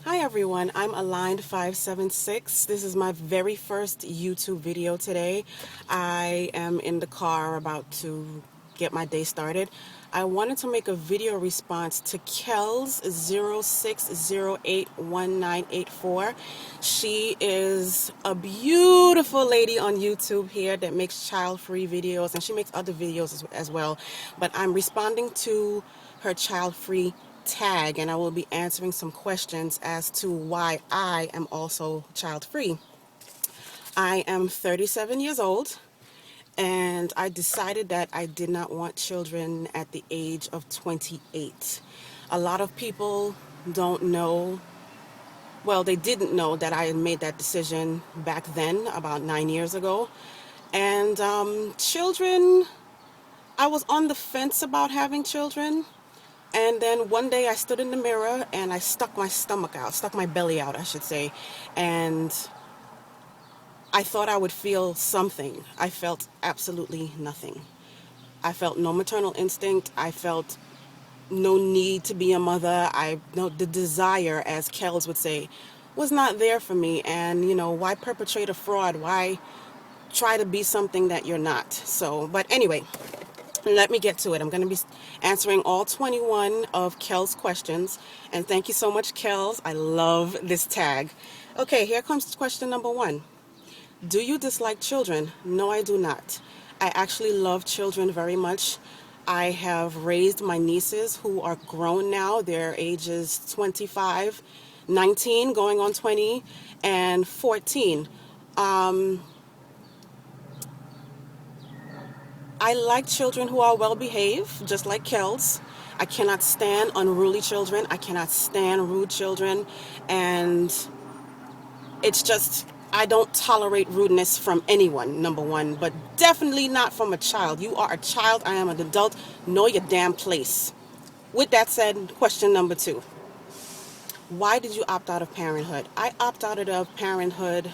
Hi everyone, I'm Aligned576. This is my very first YouTube video today. I am in the car about to get my day started. I wanted to make a video response to Kels06081984. She is a beautiful lady on YouTube here that makes child-free videos, and she makes other videos as well. But I'm responding to her child-free tag, and I will be answering some questions as to why I am also child free. I am 37 years old, and I decided that I did not want children at the age of 28. A lot of people don't know, well, they didn't know that I had made that decision back then, about 9 years ago. And children, I was on the fence about having children. And then one day I stood in the mirror and I stuck my stomach out, stuck my belly out, I should say. And I thought I would feel something. I felt absolutely nothing. I felt no maternal instinct. I felt no need to be a mother. The desire, as Kels would say, was not there for me. And, why perpetrate a fraud? Why try to be something that you're not? So, but anyway, let me get to it. I'm going to be answering all 21 of Kel's questions. And thank you so much, Kels. I love this tag. Okay, here comes question number 1. Do you dislike children? No, I do not. I actually love children very much. I have raised my nieces who are grown now. Their ages 25, 19, going on 20, and 14. I like children who are well behaved, just like Kels. I cannot stand unruly children. I cannot stand rude children. And it's just, I don't tolerate rudeness from anyone, number one, but definitely not from a child. You are a child. I am an adult. Know your damn place. With that said, question number 2. Why did you opt out of parenthood? I opted out of parenthood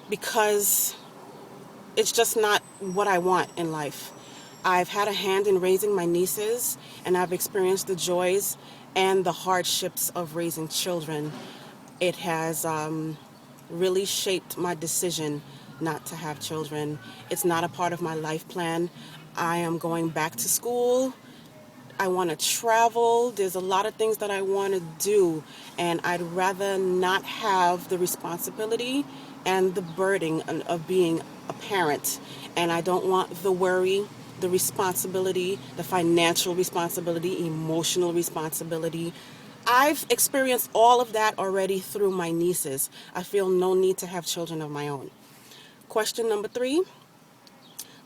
because it's just not what I want in life. I've had a hand in raising my nieces, and I've experienced the joys and the hardships of raising children. It has really shaped my decision not to have children. It's not a part of my life plan. I am going back to school. I want to travel. There's a lot of things that I want to do, and I'd rather not have the responsibility and the burden of being a parent. And I don't want the worry, the responsibility, the financial responsibility, emotional responsibility. I've experienced all of that already through my nieces. I feel no need to have children of my own. Question number 3.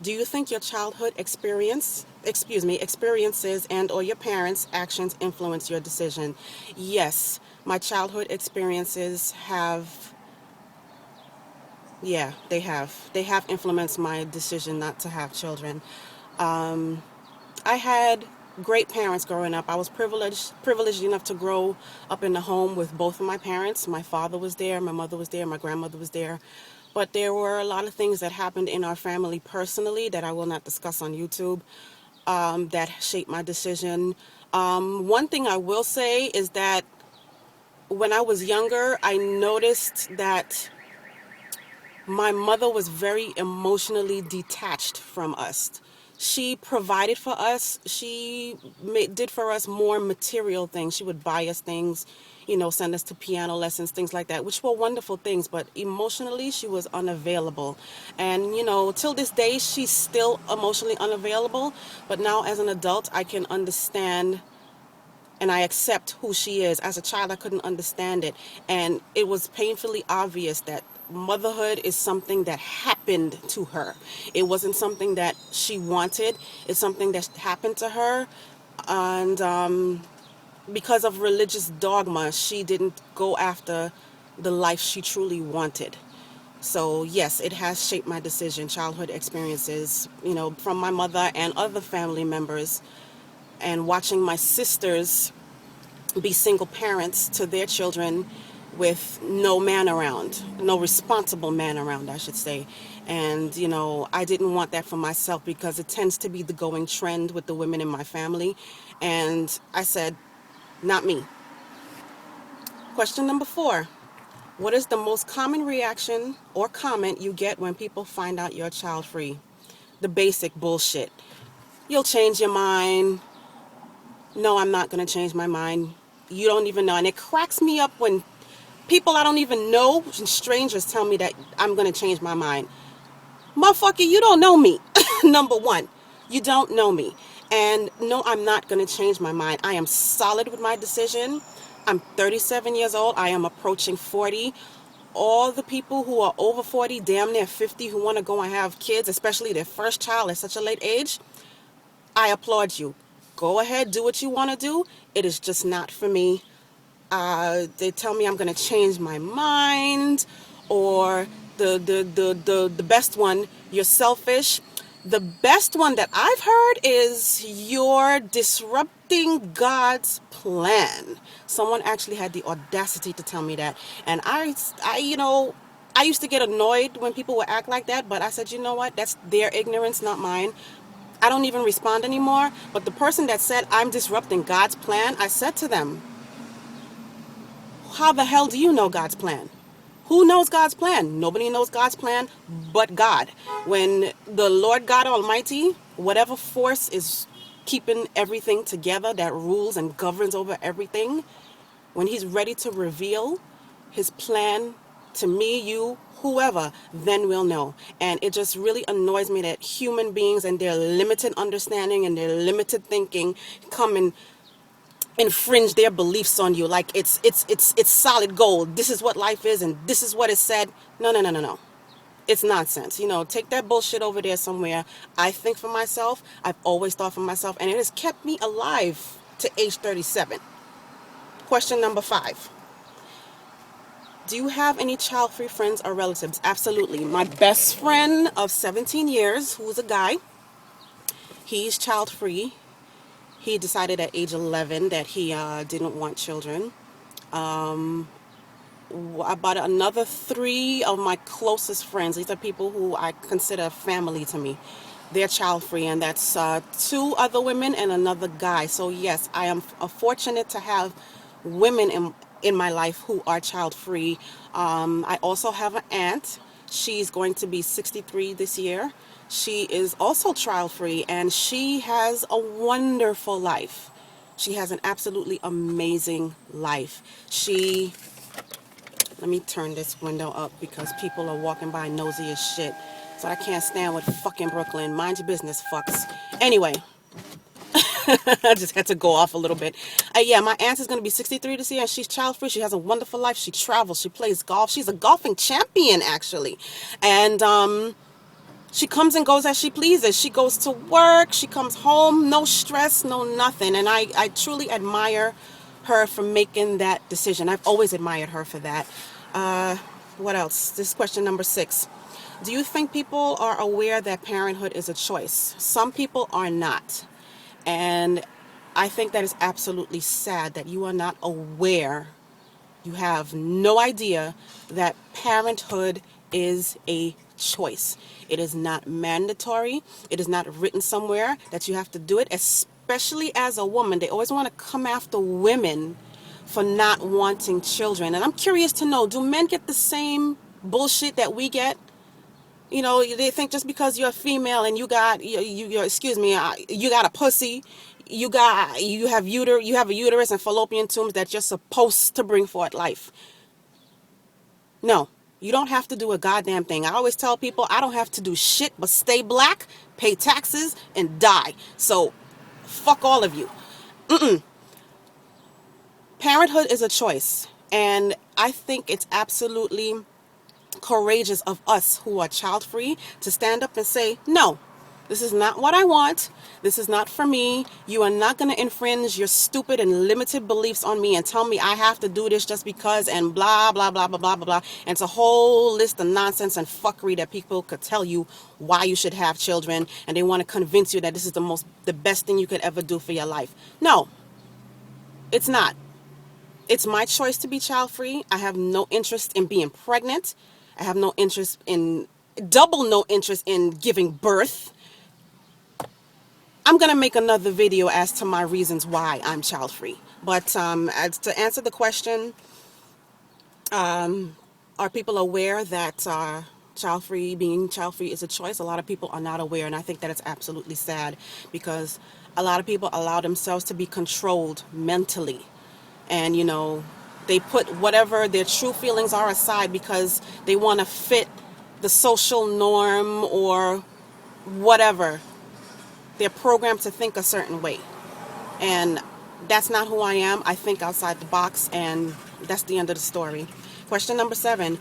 Do you think your childhood experiences and or your parents' actions influence your decision? Yes, my childhood experiences have, yeah, they have. They have influenced my decision not to have children. I had great parents growing up. I was privileged enough to grow up in the home with both of my parents. My father was there, my mother was there, my grandmother was there. But there were a lot of things that happened in our family personally that I will not discuss on YouTube that shaped my decision. One thing I will say is that when I was younger, I noticed that my mother was very emotionally detached from us. She provided for us. She did for us more material things. She would buy us things, send us to piano lessons, things like that, which were wonderful things. But emotionally, she was unavailable. And, till this day, she's still emotionally unavailable. But now as an adult, I can understand and I accept who she is. As a child, I couldn't understand it. And it was painfully obvious that motherhood is something that happened to her. It wasn't something that she wanted. It's something that happened to her. And because of religious dogma, she didn't go after the life she truly wanted. So yes, it has shaped my decision, childhood experiences, from my mother and other family members, and watching my sisters be single parents to their children with no man around, no responsible man around, I should say. And, I didn't want that for myself because it tends to be the going trend with the women in my family. And I said, not me. Question number 4. What is the most common reaction or comment you get when people find out you're child free? The basic bullshit. You'll change your mind. No, I'm not going to change my mind. You don't even know. And it cracks me up when people I don't even know, strangers, tell me that I'm going to change my mind. Motherfucker, you don't know me. Number one, you don't know me. And no, I'm not going to change my mind. I am solid with my decision. I'm 37 years old. I am approaching 40. All the people who are over 40, damn near 50, who want to go and have kids, especially their first child at such a late age, I applaud you. Go ahead, do what you want to do. It is just not for me. They tell me I'm going to change my mind, or the best one, you're selfish. The best one that I've heard is you're disrupting God's plan. Someone actually had the audacity to tell me that. And I used to get annoyed when people would act like that, but I said, you know what? That's their ignorance, not mine. I don't even respond anymore. But the person that said I'm disrupting God's plan, I said to them, how the hell do you know God's plan? Who knows God's plan? Nobody knows God's plan but God. When the Lord God Almighty, whatever force is keeping everything together, that rules and governs over everything, when he's ready to reveal his plan to me, you, whoever, then we'll know. And it just really annoys me that human beings and their limited understanding and their limited thinking come and infringe their beliefs on you like it's solid gold. This is what life is and this is what it said. No. It's nonsense. Take that bullshit over there somewhere. I think for myself. I've always thought for myself, and it has kept me alive to age 37. Question number 5. Do you have any child-free friends or relatives? Absolutely. My best friend of 17 years, who's a guy, he's child-free. He decided at age 11 that he didn't want children. About another 3 of my closest friends, these are people who I consider family to me, they're child free, and that's 2 other women and another guy. So yes, I am fortunate to have women in my life who are child free. I also have an aunt. She's going to be 63 this year. She is also child free, and she has a wonderful life. She has an absolutely amazing life. Let me turn this window up because people are walking by nosy as shit. So I can't stand with fucking Brooklyn. Mind your business, fucks. Anyway, I just had to go off a little bit. Yeah, my aunt is going to be 63 this year, and she's child free. She has a wonderful life. She travels. She plays golf. She's a golfing champion, actually. And she comes and goes as she pleases. She goes to work. She comes home. No stress, no nothing. And I truly admire her for making that decision. I've always admired her for that. What else? This is question number 6. Do you think people are aware that parenthood is a choice? Some people are not. And I think that is absolutely sad that you are not aware. You have no idea that parenthood is a choice. It is not mandatory. It is not written somewhere that you have to do it, especially as a woman. They always want to come after women for not wanting children. And I'm curious to know, do men get the same bullshit that we get? They think just because you're a female and you got you got a pussy, you have a uterus and fallopian tubes that you're supposed to bring forth life. No, you don't have to do a goddamn thing. I always tell people I don't have to do shit but stay black, pay taxes, and die. So, fuck all of you. Parenthood is a choice, and I think it's absolutely courageous of us who are child free to stand up and say, no, this is not what I want. This is not for me. You are not going to infringe your stupid and limited beliefs on me and tell me I have to do this just because, and blah, blah, blah, blah, blah, blah, blah. And it's a whole list of nonsense and fuckery that people could tell you why you should have children, and they want to convince you that this is the best thing you could ever do for your life. No, it's not. It's my choice to be child free. I have no interest in being pregnant. I have no interest in giving birth. I'm going to make another video as to my reasons why I'm child free. But as to answer the question, Are people aware that being child free is a choice? A lot of people are not aware, and I think that it's absolutely sad because a lot of people allow themselves to be controlled mentally. And, they put whatever their true feelings are aside because they want to fit the social norm or whatever. They're programmed to think a certain way. And that's not who I am. I think outside the box, and that's the end of the story. Question number 7.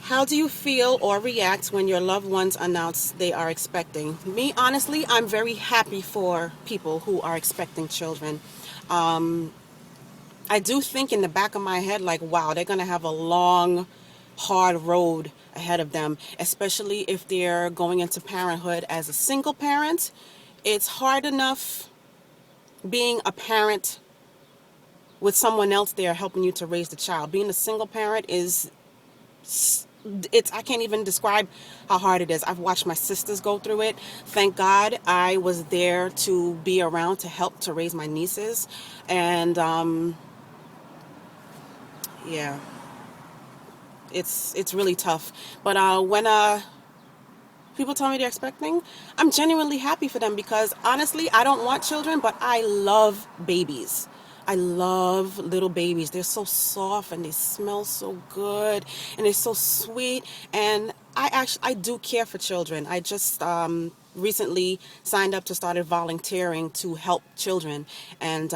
How do you feel or react when your loved ones announce they are expecting? Me, honestly, I'm very happy for people who are expecting children. I do think in the back of my head, like, wow, they're going to have a long, hard road ahead of them, especially if they're going into parenthood as a single parent. It's hard enough being a parent with someone else there helping you to raise the child. Being a single parent I can't even describe how hard it is. I've watched my sisters go through it. Thank God I was there to be around to help to raise my nieces. And yeah, it's really tough. But when people tell me they're expecting, I'm genuinely happy for them because honestly, I don't want children, but I love babies. I love little babies. They're so soft and they smell so good and they're so sweet. And I do care for children. I just recently signed up to started volunteering to help children. And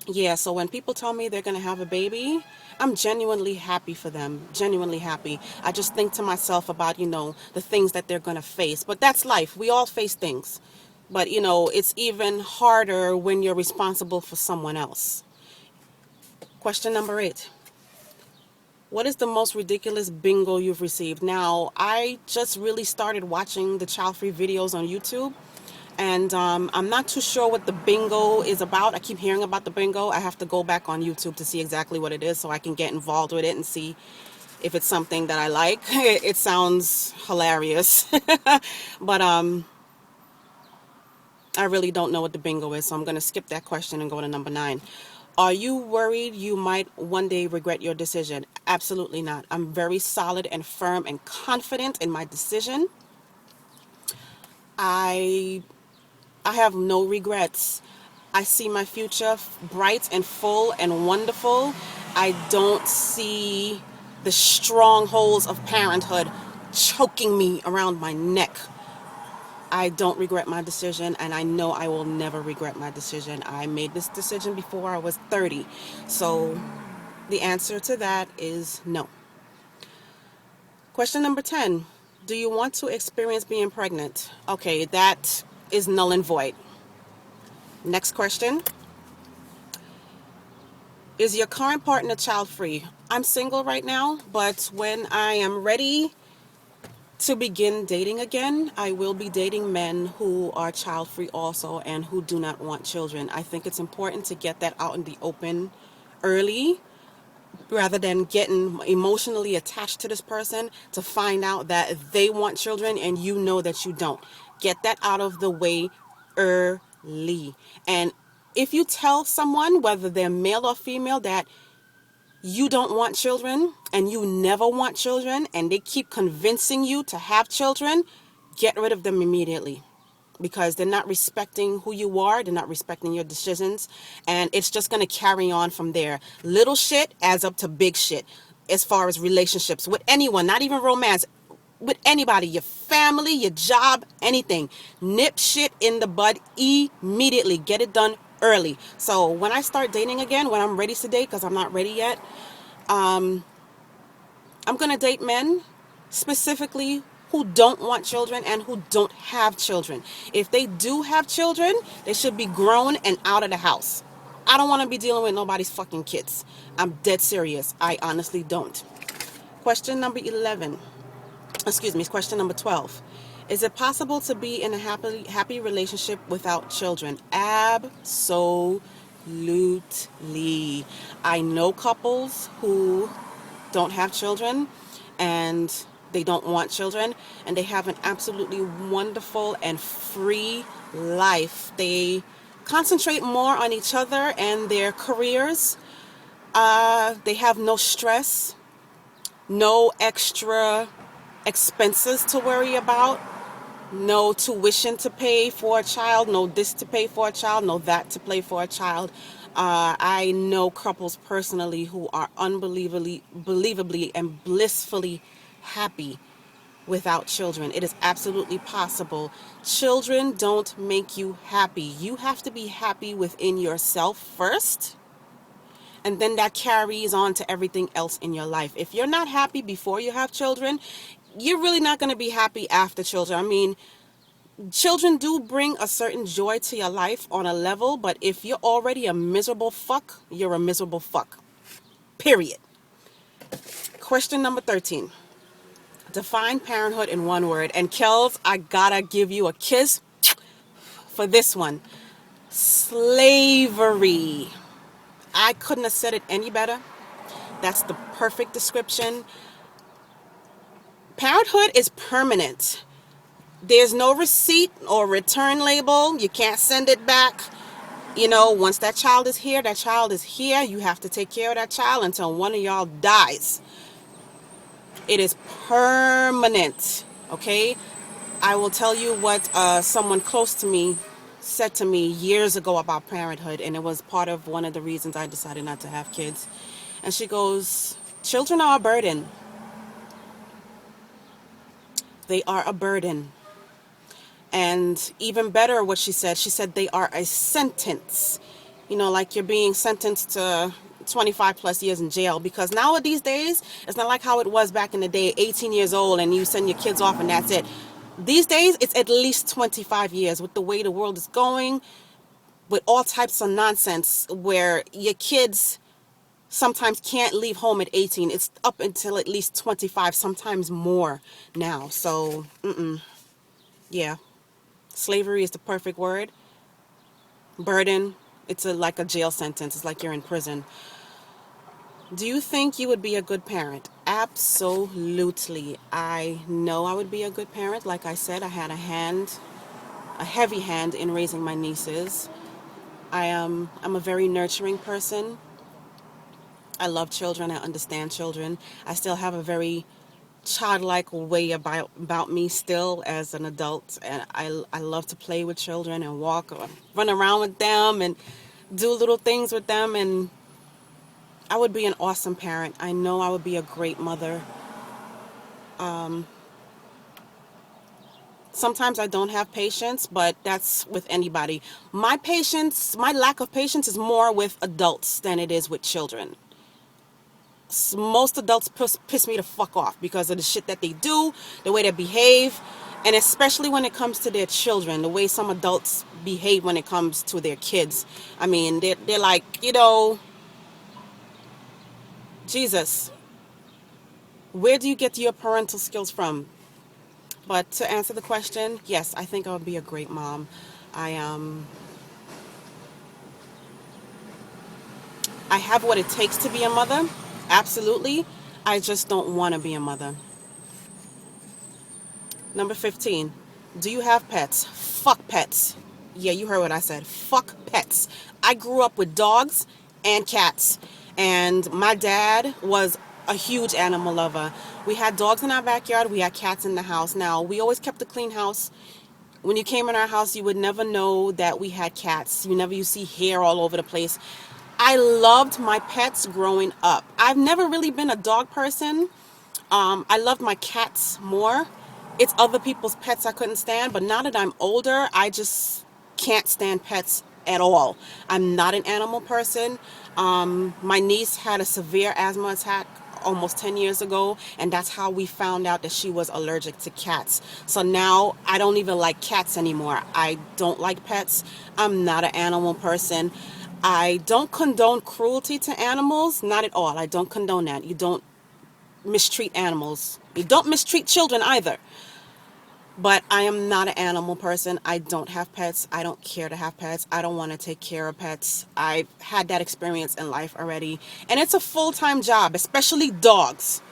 yeah, so when people tell me they're going to have a baby, I'm genuinely happy for them. Genuinely happy. I just think to myself about, the things that they're going to face. But that's life. We all face things. But, it's even harder when you're responsible for someone else. Question number 8. What is the most ridiculous bingo you've received? Now, I just really started watching the child-free videos on YouTube. And I'm not too sure what the bingo is about. I keep hearing about the bingo. I have to go back on YouTube to see exactly what it is so I can get involved with it and see if it's something that I like. It sounds hilarious. But I really don't know what the bingo is, so I'm going to skip that question and go to number 9. Are you worried you might one day regret your decision? Absolutely not. I'm very solid and firm and confident in my decision. I have no regrets. I see my future bright and full and wonderful. I don't see the strongholds of parenthood choking me around my neck. I don't regret my decision, and I know I will never regret my decision. I made this decision before I was 30. So the answer to that is no. Question number 10. Do you want to experience being pregnant? Okay, that is null and void. Next question. Is your current partner child-free? I'm single right now, but when I am ready to begin dating again, I will be dating men who are child-free also and who do not want children. I think it's important to get that out in the open early rather than getting emotionally attached to this person to find out that they want children and you know that you don't. Get that out of the way early. And if you tell someone, whether they're male or female, that you don't want children and you never want children and they keep convincing you to have children, get rid of them immediately because they're not respecting who you are. They're not respecting your decisions, and it's just going to carry on from there. Little shit adds up to big shit as far as relationships with anyone, not even romance, with anybody, your family, your job, anything. Nip shit in the bud immediately. Get it done early. So when I start dating again, when I'm ready to date, because I'm not ready yet, I'm going to date men specifically who don't want children and who don't have children. If they do have children, they should be grown and out of the house. I don't want to be dealing with nobody's fucking kids. I'm dead serious. I honestly don't. Question number 12. Is it possible to be in a happy relationship without children? Absolutely. I know couples who don't have children and they don't want children and they have an absolutely wonderful and free life. They concentrate more on each other and their careers They have no stress, no extra expenses to worry about, no tuition to pay for a child, no this to pay for a child, no that to pay for a child. I know couples personally who are believably and blissfully happy without children. It is absolutely possible. Children don't make you happy. You have to be happy within yourself first, and then that carries on to everything else in your life. If you're not happy before you have children, you're really not going to be happy after children. I mean, children do bring a certain joy to your life on a level, but if you're already a miserable fuck, you're a miserable fuck. Period. Question number 13. Define parenthood in one word. And Kels, I gotta give you a kiss for this one. Slavery. I couldn't have said it any better. That's the perfect description. Parenthood is permanent. There's no receipt or return label. You can't send it back. You know, once that child is here, that child is here. You have to take care of that child until one of y'all dies. It is permanent, okay? I will tell you what someone close to me said to me years ago about parenthood, and it was part of one of the reasons I decided not to have kids. And she goes, children are a burden. They are a burden. And even better, what she said they are a sentence. You know, like you're being sentenced to 25 plus years in jail, because now these days, it's not like how it was back in the day, 18 years old and you send your kids off and that's it. These days, it's at least 25 years with the way the world is going, with all types of nonsense where your kids sometimes can't leave home at 18. It's up until at least 25, sometimes more now. So, yeah. Slavery is the perfect word. Burden, it's like a jail sentence. It's like you're in prison. Do you think you would be a good parent? Absolutely. I know I would be a good parent. Like I said, I had a heavy hand in raising my nieces. I'm a very nurturing person. I love children. I understand children. I still have a very childlike way about me still as an adult, and I love to play with children and walk or run around with them and do little things with them, and I would be an awesome parent. I know I would be a great mother. Sometimes I don't have patience, but that's with anybody. My lack of patience is more with adults than it is with children. Most adults piss me the fuck off because of the shit that they do, the way they behave, and especially when it comes to their children, the way some adults behave when it comes to their kids. I mean, they're like, you know, Jesus, where do you get your parental skills from? But to answer the question, yes, I think I would be a great mom. I have what it takes to be a mother. Absolutely. I just don't want to be a mother. Number 15. Do you have pets? Fuck pets. Yeah, you heard what I said. Fuck pets. I grew up with dogs and cats. And my dad was a huge animal lover. We had dogs in our backyard. We had cats in the house. Now, we always kept a clean house. When you came in our house, you would never know that we had cats. You see hair all over the place. I loved my pets growing up. I've never really been a dog person. I loved my cats more. It's other people's pets I couldn't stand, but now that I'm older, I just can't stand pets at all. I'm not an animal person. My niece had a severe asthma attack almost 10 years ago, and that's how we found out that she was allergic to cats. So now I don't even like cats anymore. I don't like pets. I'm not an animal person. I don't condone cruelty to animals, not at all. I don't condone that. You don't mistreat animals. You don't mistreat children either. But I am not an animal person. I don't have pets. I don't care to have pets. I don't want to take care of pets. I've had that experience in life already. And it's a full-time job, especially dogs.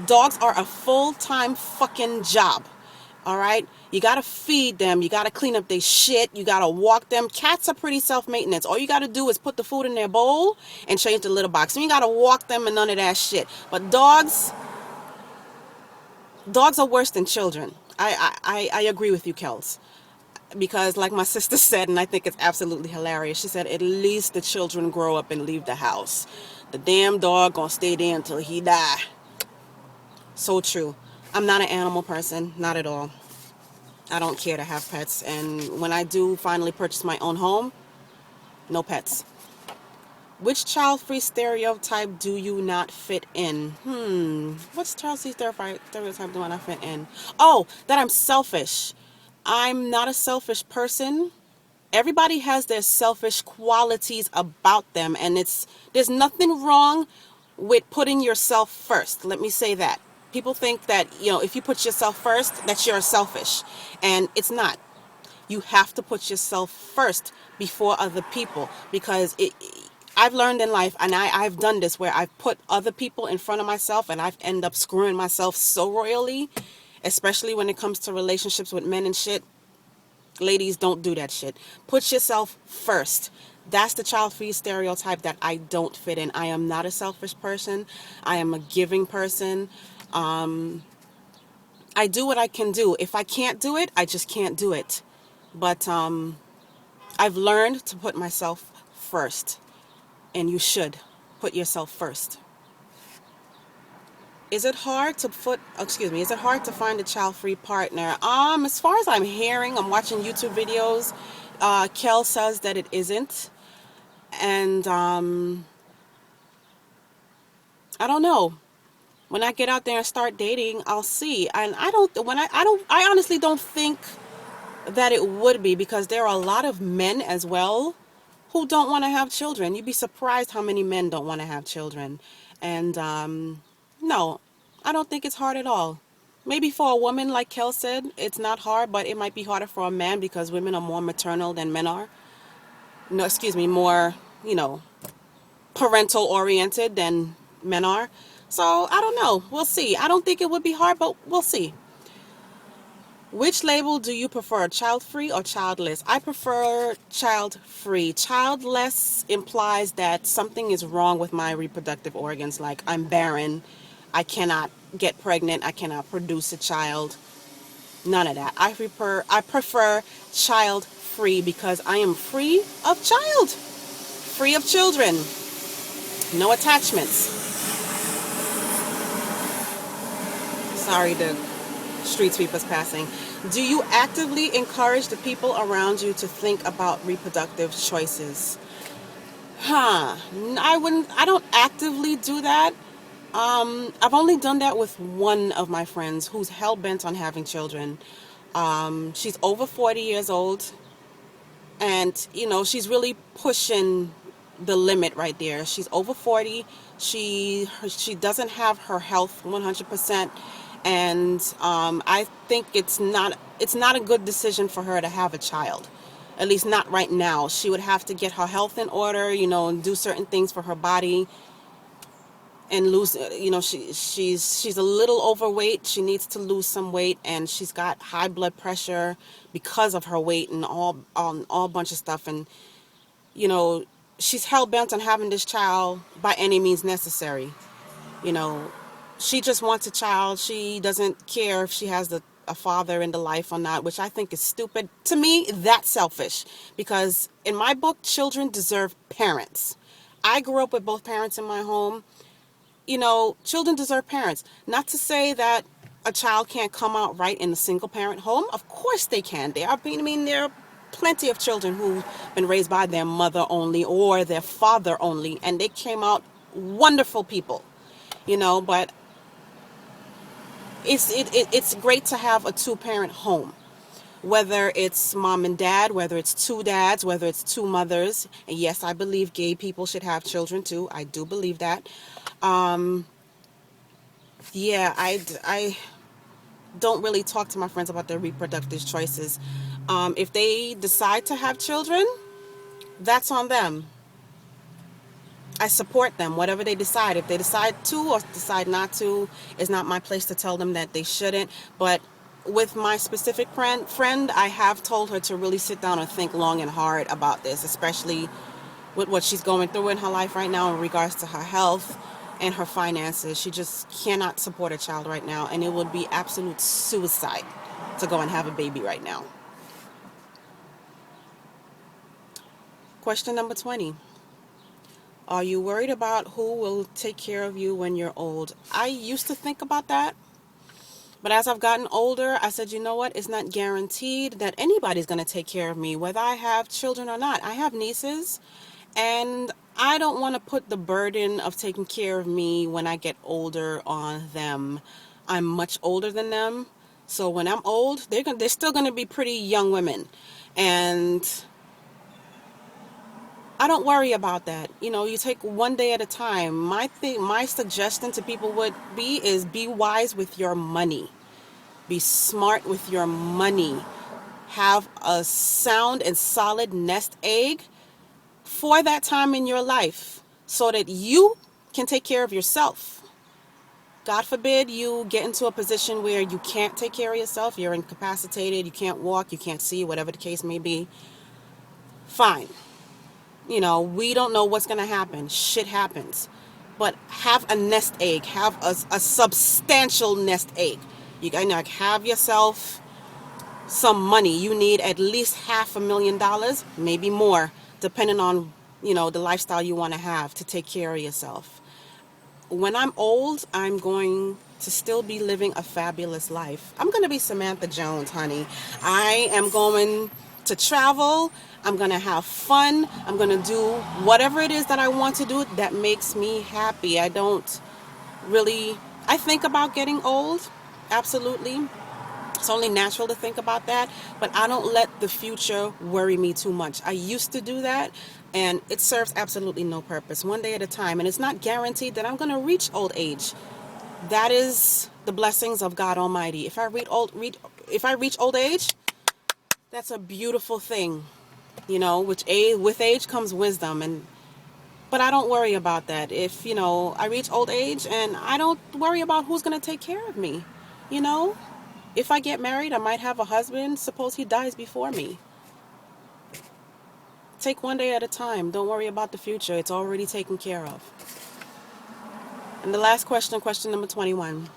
Dogs are a full-time fucking job. All right. You got to feed them. You got to clean up their shit. You got to walk them. Cats are pretty self-maintenance. All you got to do is put the food in their bowl and change the litter box. So you got to walk them and none of that shit. But dogs are worse than children. I agree with you, Kels. Because like my sister said, and I think it's absolutely hilarious, she said, at least the children grow up and leave the house. The damn dog gonna stay there until he die. So true. I'm not an animal person, not at all. I don't care to have pets, and when I do finally purchase my own home, no pets. Which child-free stereotype do you not fit in? What's child-free stereotype do I not fit in? Oh, that I'm selfish. I'm not a selfish person. Everybody has their selfish qualities about them, and there's nothing wrong with putting yourself first. Let me say that. People think that, if you put yourself first, that you're selfish, and it's not. You have to put yourself first before other people, because I've learned in life, and I've done this, where I've put other people in front of myself, and I've ended up screwing myself so royally, especially when it comes to relationships with men and shit. Ladies, don't do that shit. Put yourself first. That's the child-free stereotype that I don't fit in. I am not a selfish person. I am a giving person. I do what I can do. If I can't do it, I just can't do it. But I've learned to put myself first. And you should put yourself first. Is it hard to find a child-free partner? As far as I'm hearing, I'm watching YouTube videos. Kel says that it isn't. And I don't know. When I get out there and start dating, I'll see. And I honestly don't think that it would be, because there are a lot of men as well who don't want to have children. You'd be surprised how many men don't want to have children. And no, I don't think it's hard at all. Maybe for a woman, like Kel said, it's not hard, but it might be harder for a man, because women are more maternal than men are. No, excuse me, more, parental oriented than men are. So I don't know. We'll see. I don't think it would be hard, but we'll see. Which label do you prefer, child-free or childless? I prefer child-free. Childless implies that something is wrong with my reproductive organs, like I'm barren, I cannot get pregnant, I cannot produce a child. None of that. I prefer child-free, because I am free of children. No attachments. Sorry, the street sweepers passing. Do you actively encourage the people around you to think about reproductive choices? I don't actively do that. I've only done that with one of my friends who's hell-bent on having children. She's over 40 years old, and she's really pushing the limit right there. She's over 40. She doesn't have her health 100%. And I think it's not a good decision for her to have a child, at least not right now. She would have to get her health in order, and do certain things for her body, and lose. She's a little overweight. She needs to lose some weight, and she's got high blood pressure because of her weight and all bunch of stuff. And she's hell bent on having this child by any means necessary. She just wants a child. She doesn't care if she has a father in the life or not, which I think is stupid. To me, that's selfish, because in my book, children deserve parents. I grew up with both parents in my home. Children deserve parents. Not to say that a child can't come out right in a single parent home. Of course they can. There are plenty of children who've been raised by their mother only or their father only, and they came out wonderful people. But it's great to have a two-parent home, whether it's mom and dad, whether it's two dads, whether it's two mothers. And yes, I believe gay people should have children too. I do believe that. Yeah, I don't really talk to my friends about their reproductive choices. If they decide to have children, that's on them. I support them, whatever they decide. If they decide to or decide not to, it's not my place to tell them that they shouldn't. But with my specific friend, I have told her to really sit down and think long and hard about this, especially with what she's going through in her life right now in regards to her health and her finances. She just cannot support a child right now, and it would be absolute suicide to go and have a baby right now. Question number 20. Are you worried about who will take care of you when you're old? I used to think about that. But as I've gotten older, I said, you know what? It's not guaranteed that anybody's going to take care of me, whether I have children or not. I have nieces, and I don't want to put the burden of taking care of me when I get older on them. I'm much older than them. So when I'm old, they're still going to be pretty young women. And I don't worry about that. You know, you take one day at a time. My suggestion to people would be wise with your money. Be smart with your money. Have a sound and solid nest egg for that time in your life so that you can take care of yourself. God forbid you get into a position where you can't take care of yourself. You're incapacitated. You can't walk. You can't see, whatever the case may be. Fine. You know, we don't know what's going to happen. Shit happens. But have a nest egg. Have a substantial nest egg. You gotta have yourself some money. You need at least $500,000, maybe more, depending on, you know, the lifestyle you want to have to take care of yourself. When I'm old, I'm going to still be living a fabulous life. I'm going to be Samantha Jones, honey. I am going to travel. I'm going to have fun. I'm going to do whatever it is that I want to do that makes me happy. I think about getting old. Absolutely. It's only natural to think about that, but I don't let the future worry me too much. I used to do that, and it serves absolutely no purpose. One day at a time, and it's not guaranteed that I'm going to reach old age. That is the blessings of God Almighty. If I reach old age, that's a beautiful thing. You know, with age comes wisdom, but I don't worry about that. If, you know, I reach old age, and I don't worry about who's going to take care of me. You know, if I get married, I might have a husband. Suppose he dies before me. Take one day at a time. Don't worry about the future. It's already taken care of. And the last question, question number 21.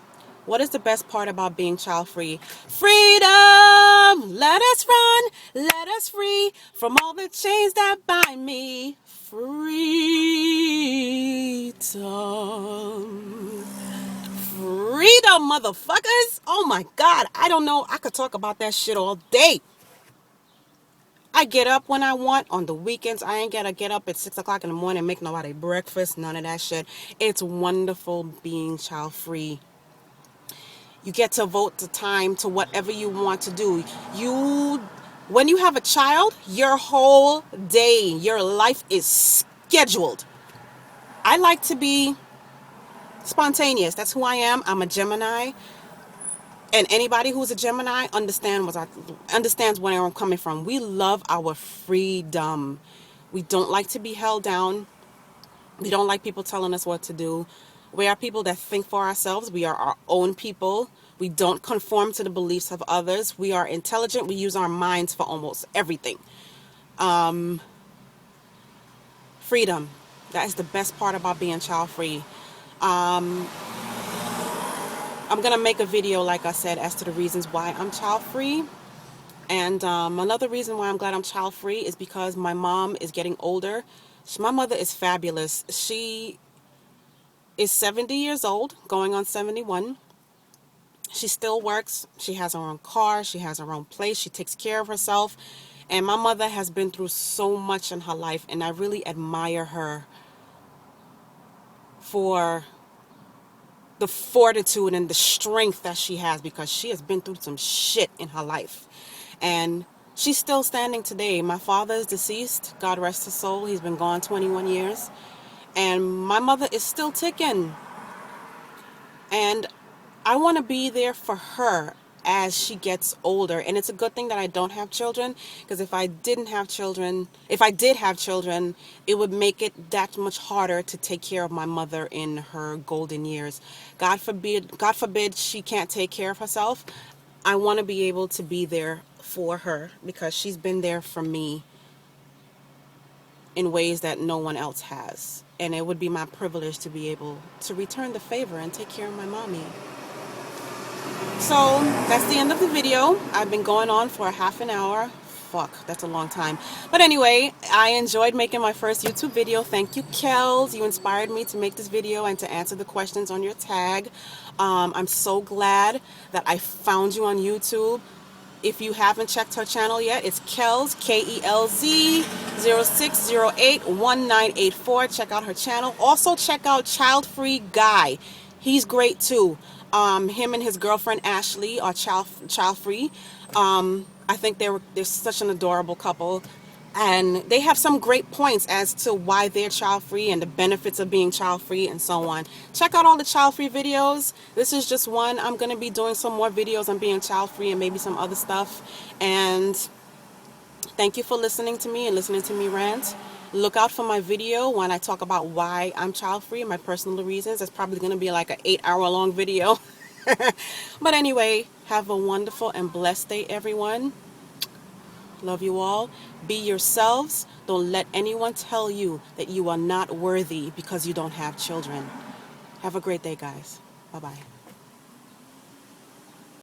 What is the best part about being child-free? Freedom! Let us run, let us free from all the chains that bind me. Freedom. Freedom, motherfuckers. Oh my God. I don't know. I could talk about that shit all day. I get up when I want on the weekends. I ain't gotta get up at 6 o'clock in the morning and make nobody breakfast. None of that shit. It's wonderful being child free. You get to vote the time to whatever you want to do. When you have a child, your whole day, your life is scheduled. I like to be spontaneous. That's who I am. I'm a Gemini. And anybody who's a Gemini understands where I'm coming from. We love our freedom. We don't like to be held down. We don't like people telling us what to do. We are people that think for ourselves. We are our own people. We don't conform to the beliefs of others. We are intelligent. We use our minds for almost everything. Freedom. That is the best part about being child free. I'm going to make a video, like I said, as to the reasons why I'm child free. And another reason why I'm glad I'm child free is because my mom is getting older. My mother is fabulous. She is 70 years old, going on 71. She still works. She has her own car. She has her own place. She takes care of herself. And my mother has been through so much in her life, and I really admire her for the fortitude and the strength that she has, because she has been through some shit in her life. And she's still standing today. My father is deceased. God rest his soul. He's been gone 21 years. And my mother is still ticking. And I want to be there for her as she gets older. And it's a good thing that I don't have children, because if I did have children, it would make it that much harder to take care of my mother in her golden years. God forbid she can't take care of herself. I want to be able to be there for her because she's been there for me in ways that no one else has. And it would be my privilege to be able to return the favor and take care of my mommy. So that's the end of the video. I've been going on for a half an hour. Fuck, that's a long time. But anyway, I enjoyed making my first YouTube video. Thank you, Kels. You inspired me to make this video and to answer the questions on your tag. I'm so glad that I found you on YouTube. If you haven't checked her channel yet, it's Kels, Kelz 06081984. Check out her channel. Also check out Child Free Guy. He's great too. Him and his girlfriend Ashley are child free. I think they're such an adorable couple, and they have some great points as to why they're child free and the benefits of being child free and so on. Check out all the child free videos. This is just one. I'm going to be doing some more videos on being child free and maybe some other stuff. And thank you for listening to me and listening to me rant. Look out for my video when I talk about why I'm child free and my personal reasons. It's probably going to be like an 8-hour long video. But anyway, have a wonderful and blessed day, everyone. Love you all. Be yourselves. Don't let anyone tell you that you are not worthy because you don't have children. Have a great day, guys. Bye-bye.